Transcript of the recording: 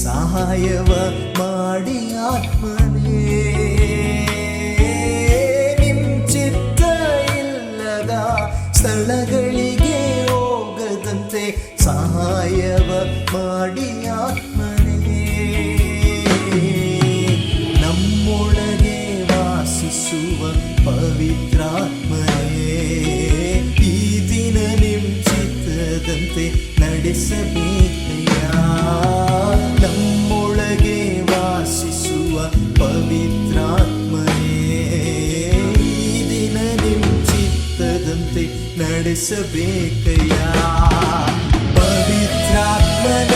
ಸಹಾಯವ ಮಾಡಿ ಆತ್ಮನೇ. ನಿಮ್ ಚಿತ್ತ ಇಲ್ಲದ ಸ್ಥಳಗಳಿಗೆ ಹೋಗದಂತೆ ಸಹಾಯವ ಮಾಡಿ ಆತ್ಮನೇ. ನಮ್ಮೊಳಗೆ ವಾಸಿಸುವ ಪವಿತ್ರಾತ್ಮನೇ, ಈ ದಿನ ನಿಮ್ ಚಿತ್ತದಂತೆ ನಡೆಸಬೇಕಯ್ಯ. ನಮ್ಮೊಳಗೆ ವಾಸಿಸುವ ಪವಿತ್ರಾತ್ಮನೇ, ಈ ದಿನ ನಿಮ್ ಚಿತ್ತದಂತೆ ನಡೆಸಬೇಕಯ್ಯ. ಪವಿತ್ರಾತ್ಮನೇ